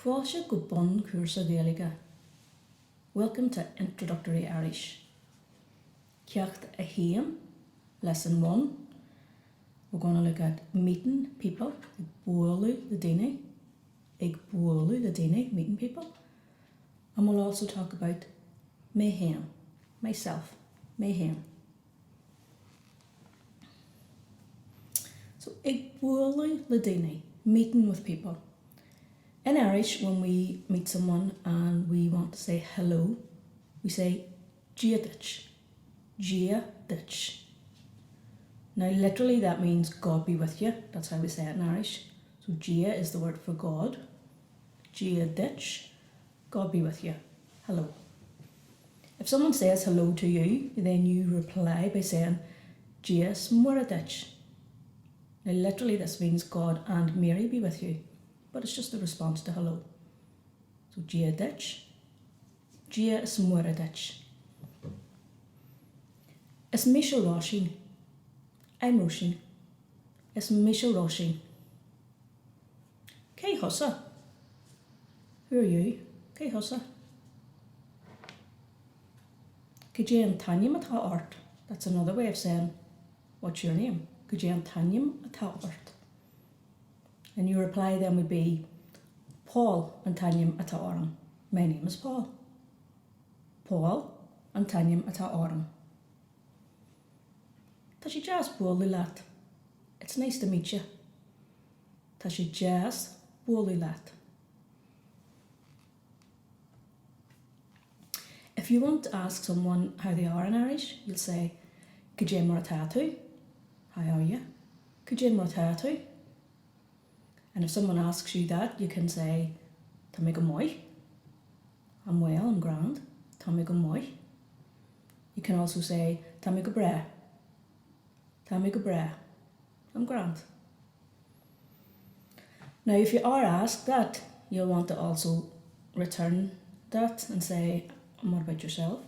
Fuiseoige go bun cuasa Gaeilge. Welcome to Introductory Irish. Ceacht a Haim, Lesson 1. We're going to look at meeting people, ag bualu the daine, meeting people. And we'll also talk about mayhem, myself, mayhem. So ag bualu the daine, meeting with people. In Irish, when we meet someone and we want to say hello, we say Giadich. Giadich. Now literally that means God be with you. That's how we say it in Irish. So Gia is the word for God. Giadich. God be with you. Hello. If someone says hello to you, then you reply by saying Gias Muradich. Now literally this means God and Mary be with you. But it's just a response to hello. So Giadich. Gia is Muradich. Is Misha Roshin. I'm Roshin. Is Misha Roshin. Kay Hussa. Who are you? Kay Hussa. Kajay Tanyam at art. That's another way of saying, what's your name? Kajay Tanyam at art. And your reply then would be, Paul and Tanyam at Aurum. My name is Paul. Paul and Tanyam at Aurum. Tashi jazz Bolilat. It's nice to meet you. Tashi jazz Bolilat. If you want to ask someone how they are in Irish, you'll say, Kajay Muratatu. How are you? Kajay Muratatu. And if someone asks you that, you can say, Tá go moi. I'm well, I'm grand. Tá go moi. You can also say, Tá go bra. Tá go bra. I'm grand. Now, if you are asked that, you'll want to also return that and say, and what about yourself?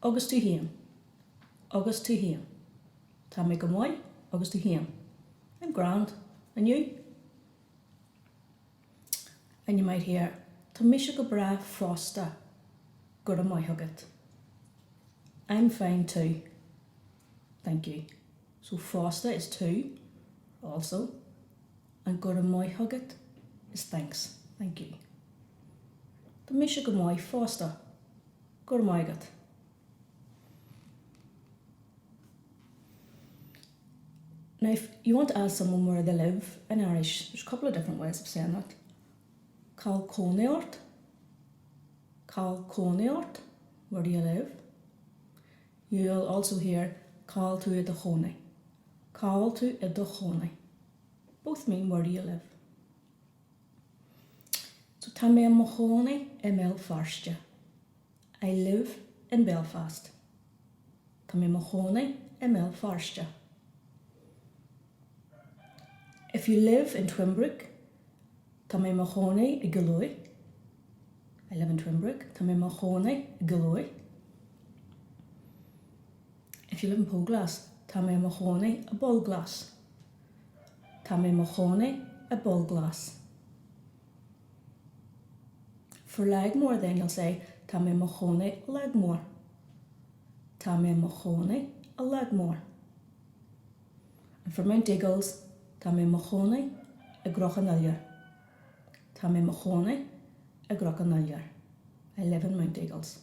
Agus tú him. Agus tú him. Tá go moi. Agus tú him. I'm grand. And you? And you might hear, Tá misha go bra frosta, go to my hugget. I'm fine too. Thank you. So frosta is two, also, and go to my hugget is thanks. Thank you. Tá misha go my frosta, go to my hugget. Now, if you want to ask someone where they live in Irish, there's a couple of different ways of saying that. Cal Coniort. Cal Coniort. Where do you live? You'll also hear Cal to Idachone. Cal to Idachone. Both mean where do you live. So Tamé Mahoney Emil Farstja. I live in Belfast. Tamé Mahoney Emil Farstja. If you live in Twimbrook, Tá mé Mahoney I Galway. I live in Twimbrook. Tá mé Mahoney I Galway. If you live in Poglass, Tá mé Mahoney a Bolglass. Tá mé Mahoney a Bolglass. For Lagmore then you'll say Tá mé Mahoney a Lagmore. Tá mé Mahoney a Lagmore. And for Mount Eagles, Tá mé Mahoney a Grochanallier. Tá mé Mahoney a Grochanallier. I live in Mount Eagles.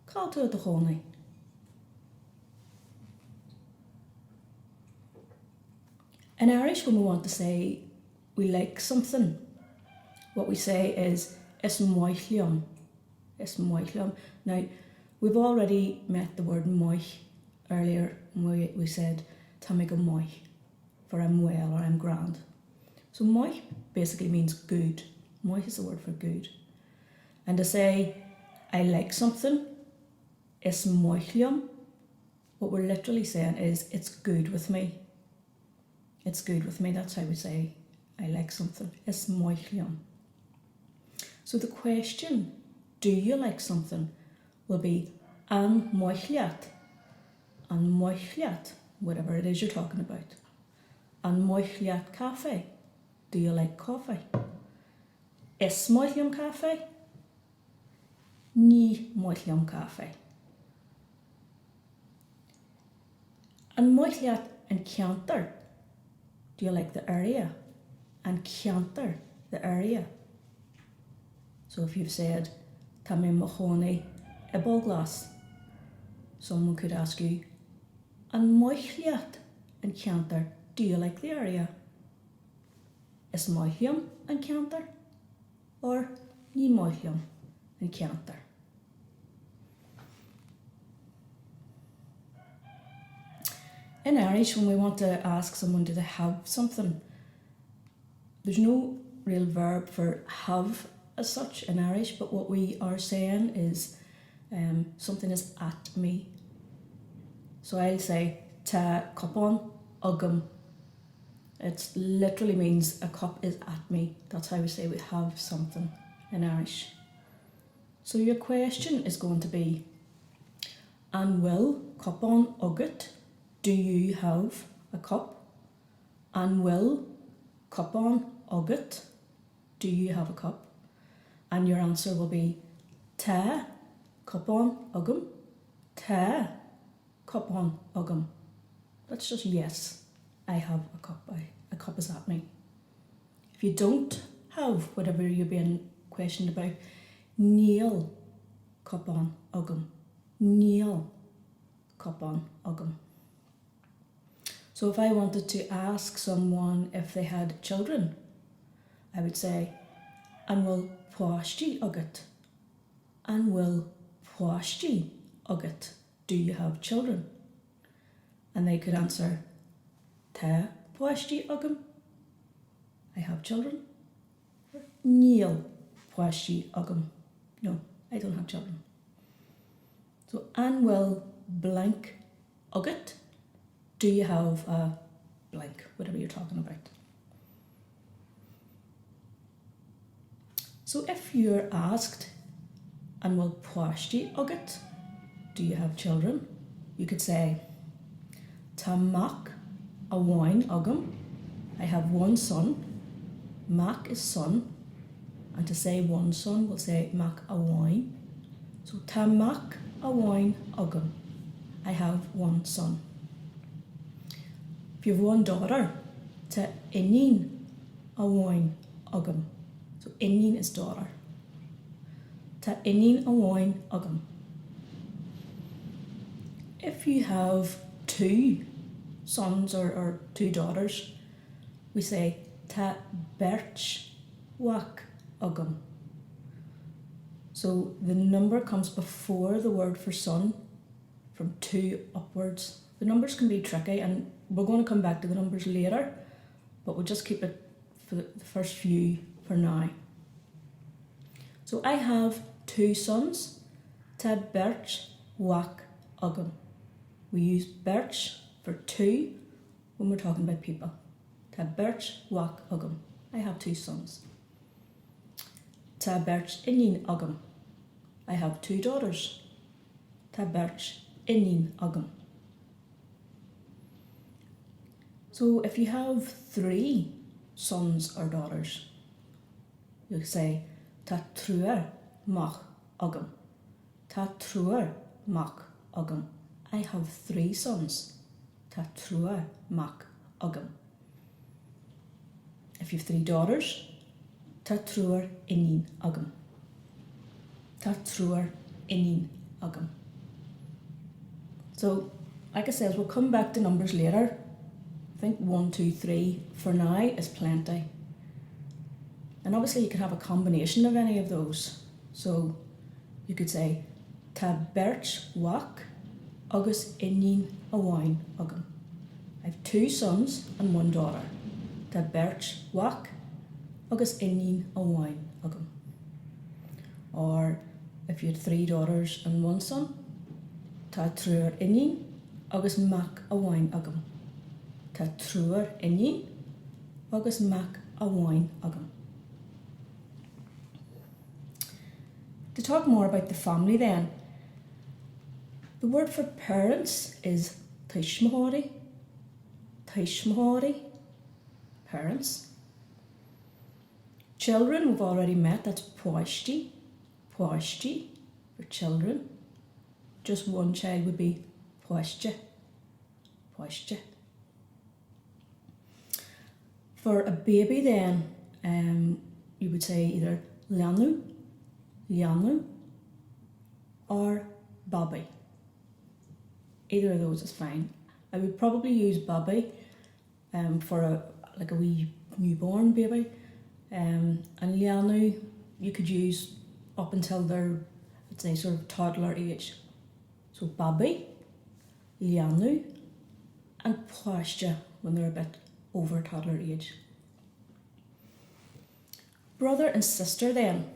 Call to the Honey. In Irish, when we want to say we like something, what we say is is moichlium. Is moichlium. Now, we've already met the word moich earlier when we said Tá go moi, for I'm well or I'm grand. So moich basically means good. Moich is the word for good. And to say I like something is moichlium, what we're literally saying is it's good with me. It's good with me. That's how we say I like something. It's moichlium. So the question, do you like something, will be an moichliat. An moichliat, whatever it is you're talking about. An moichliat cafe. Do you like coffee? is maithliam cafe, ní maithliam cafe. An maithliat and ceantar, do you like the area? And ceantar, the area. So if you've said, tá mé mochoni a ball glass, someone could ask you, an maithliat and ceantar, do you like the area? Is maithliam and ceantar? Or ní maithliam and ceantar? In Irish, when we want to ask someone, do they have something, there's no real verb for have as such in Irish, but what we are saying is something is at me. So I'll say, ta cupán agam. It literally means a cup is at me. That's how we say we have something in Irish. So your question is going to be, an will cupán agat? Do you have a cup? An will cupán agat? Do you have a cup? And your answer will be tá cupán agam, tá cupán agam. That's just yes, I have a cup. A cup is at me. If you don't have whatever you're being questioned about, níl cupán agam, níl cupán agam. So if I wanted to ask someone if they had children, I would say, an will pláistí agat? An will pláistí agat? Do you have children? And they could answer, tá pláistí agam? I have children. Or níl pláistí agam? No, I don't have children. So an will blank agat? Do you have a blank, whatever you're talking about? So if you're asked, an will pláistí agat? Do you have children? You could say, tá mac a bháin agam? I have one son. Mac is son. And to say one son, we'll say mac a bháin. So tá mac a bháin agam? I have one son. If you have one daughter, tá inín a bháin agam? So inín is daughter. Tá inín a bháin agam? If you have two sons or two daughters, we say tá beirt wach agam. So the number comes before the word for son, from two upwards. The numbers can be tricky, and we're going to come back to the numbers later, but we'll just keep it for the first few for now. So I have two sons. Tá beirt wach agam. We use beirt for two when we're talking about people. Tá beirt wach agam. I have two sons. Tá beirt inín agam. I have two daughters. Tá beirt inín agam. So if you have three sons or daughters, you'll say tá trúr mach agam. Tá trúr mach agam. I have three sons. Tá trúr mach agam. If you have three daughters, tá trúr inín agam. Tá trúr inín agam. So, like I said, we'll come back to numbers later. I think 1, 2, 3 for now is plenty. And obviously you can have a combination of any of those. So you could say tá beirt wach agus inín a bháin agam. I have two sons and one daughter. Tá beirt wach agus inín a bháin agam. Or if you had three daughters and one son, tá trúr inín agus mac a bháin agam. Tá trúr inín agus mac a bháin agam. To talk more about the family then, the word for parents is taismhari. Taismhari, parents. Children, we've already met, that's Fuiseoige. Fuiseoige for children. Just one child would be Fuiseoige. Fuiseoige. For a baby then, you would say either Lianu, Lianu, or Bobby. Either of those is fine. I would probably use Bobby for a wee newborn baby. And Lianu you could use up until their, I'd say, sort of toddler age. So Bobby, Lianu, and Fuiseoige when they're a bit over toddler age. Brother and sister then.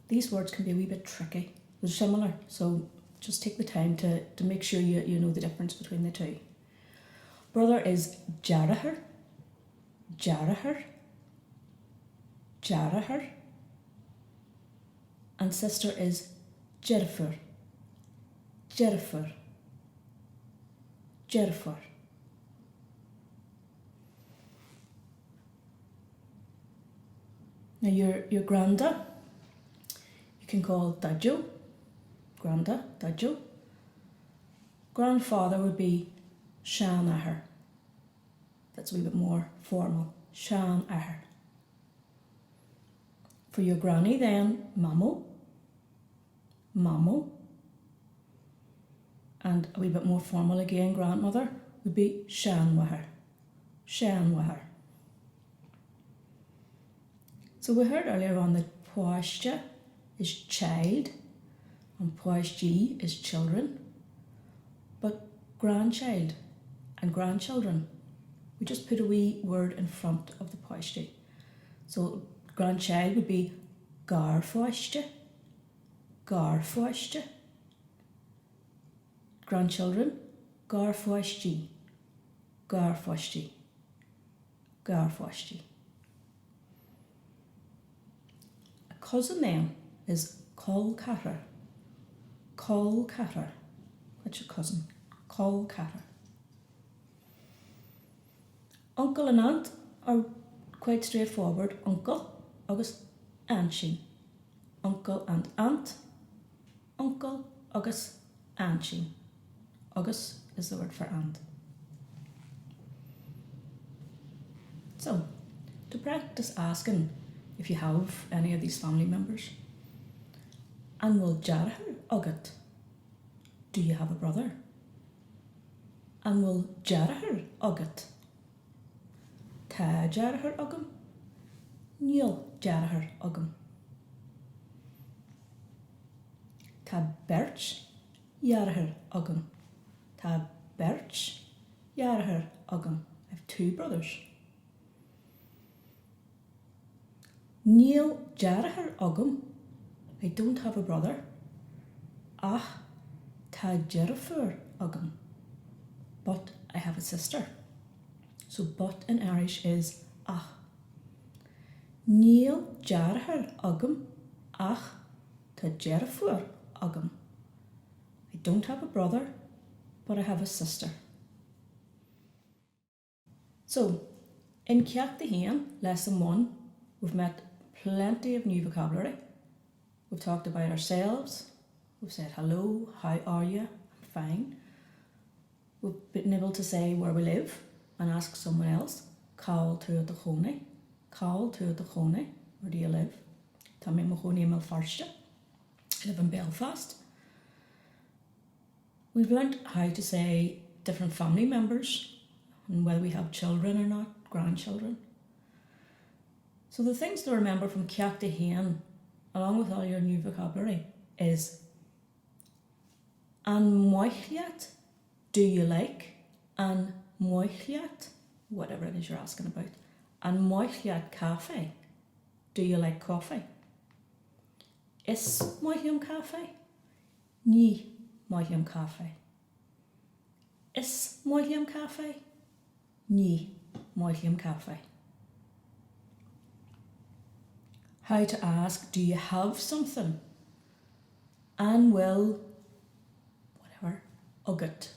These words can be a wee bit tricky. They're similar, so just take the time to make sure you know the difference between the two. Brother is Jarahar, Jarahar, Jarahar, and sister is Jerifur, Jerifur, Jerifur. Now your granda, you can call Dajo, granda, Dajo. Grandfather would be Sean Ahar. That's a wee bit more formal, Sean Ahar. For your granny then, Mamo, Mamo. And a wee bit more formal again, grandmother would be Sean Wahar, Sean Wahar. So we heard earlier on that Fuiseoige is child and Fuiseoige is children, but grandchild and grandchildren, we just put a wee word in front of the Fuiseoige. So grandchild would be Gar Fuiseoige, Gar Fuiseoige. Grandchildren, Gar Fuiseoige, Gar Fuiseoige, Gar Fuiseoige. Cousin then is Col Catter. Col Catter. That's your cousin. Col Catter. Uncle and aunt are quite straightforward. Uncle, agus Anshin. Uncle and aunt. Uncle, agus Anshin. Agus is the word for aunt. So, to practice asking if you have any of these family members. And will Jarahar Ugat? Do you have a brother? And will Jarahar Ugat? Ta Jarahar Ugam? Neil Jarahar Ugam? Ta Birch Jarahar Ugam? Ta Birch Jarahar Ugam? I have two brothers. Neil Jarahar Ugam, I don't have a brother. Ah, ta Jerifur Ugam, but I have a sister. So but in Irish is ah. Neil Jarahar Ugam, ah, ta Jerifur Ugam. I don't have a brother, but I have a sister. So, in Ceacht the Hain, lesson 1, we've met plenty of new vocabulary. We've talked about ourselves. We've said hello, how are you? Fine. We've been able to say where we live and ask someone else. Call to the Chone. Call to the Chone. Where do you live? Tá mé mo Chone mil farste. I live in Belfast. We've learnt how to say different family members and whether we have children or not, grandchildren. So the things to remember from Ceacht the Hain, along with all your new vocabulary, is An moichliat, do you like? An moichliat, whatever it is you're asking about. An moichliat cafe, do you like coffee? Is moichliam cafe? Ní moichliam cafe. Is moichliam cafe? Ní moichliam cafe. How to ask, do you have something? An will, whatever, ugat.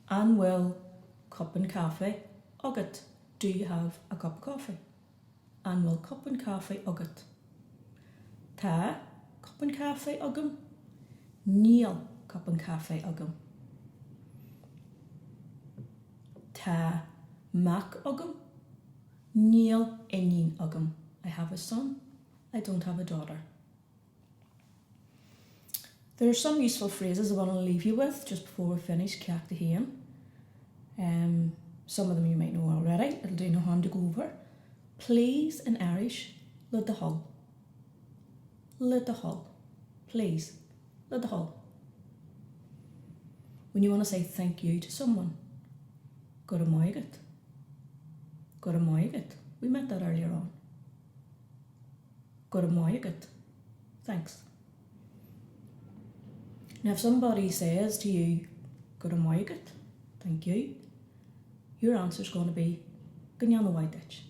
An will, cup and cafe, ugat. Do you have a cup of coffee? an bhfuil copan cafe agat. Tá copan cafe agam, níl copan cafe agam. Tá mac agam, níl einin agam. I have a son, I don't have a daughter. There are some useful phrases I want to leave you with just before we finish Ceacht a Héan. Some of them you might know already, it'll do no harm to go over. Please in Irish, lud the hull. Lud the hull. Please, lud the hull. When you want to say thank you to someone, go to moiget. Go to moiget. We met that earlier on. Go to moiget. Thanks. Now if somebody says to you, go to moiget, thank you, your answer is going to be, Ganyana Whiteditch.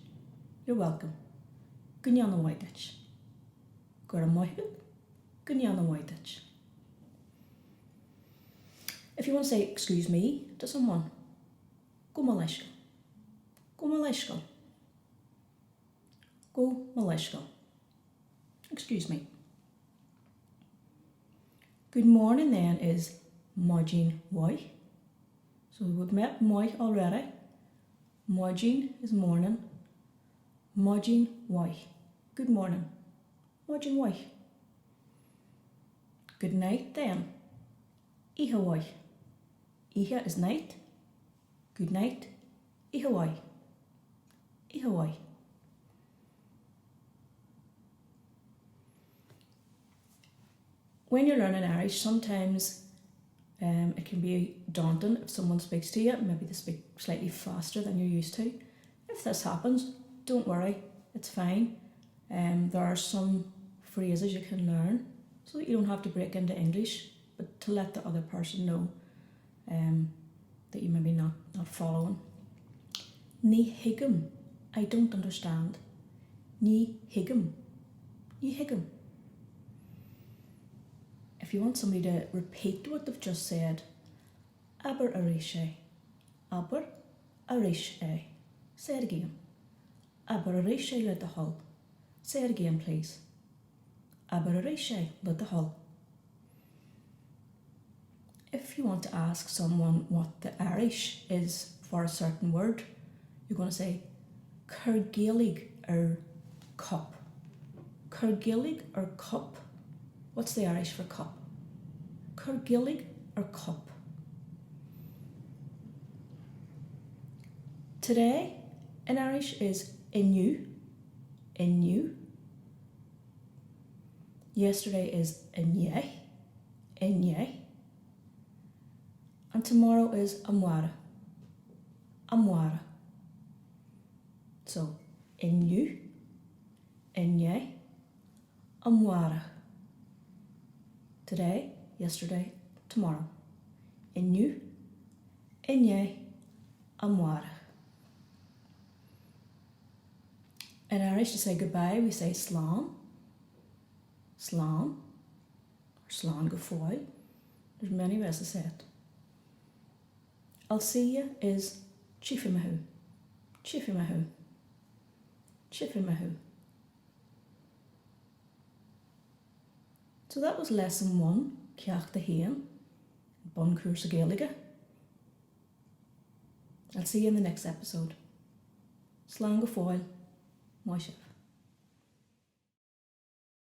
You're welcome. Ganyana Whiteditch. Go to moiget, Ganyana Whiteditch. If you want to say excuse me to someone, go malishka. Go malishka. Go malishka. Excuse me. Good morning then is Majin Wai. So we've met Moi already. Majin is morning. Majin Wai. Good morning. Majin Wai. Good night then. Iha Wai. Iha is night. Good night. Iha Wai. Iha Wai. When you're learning Irish, sometimes it can be daunting if someone speaks to you. Maybe they speak slightly faster than you're used to. If this happens, don't worry, it's fine. There are some phrases you can learn so that you don't have to break into English, but to let the other person know that you maybe not following. Ní higam, I don't understand. Ní higam. Ní higam. If you want somebody to repeat what they've just said, aber arishe. Aber arishe. Say it again. Aber arishe lud the hull. Say it again, please. Aber arishe lud the hull. If you want to ask someone what the Irish is for a certain word, you're going to say Kergilig or cup. Kergilig or cup. What's the Irish for cup? Kergilig or cup. Today in Irish is inu. Inu. Yesterday is inye. Inye. And tomorrow is amwara. Amwara. So inu, inye, amwara. Today, yesterday, tomorrow. Inu, inye, amwara. In Irish, to say goodbye, we say slán. Slán. Or slán go fóill. There's many ways to say it. I'll see you is chifimahu. Chifimahu. Chifimahu. So that was lesson 1, Ceacht a Héan, Bon Cuasa Gaeilge. I'll see you in the next episode. Slán go fóill, Moishe.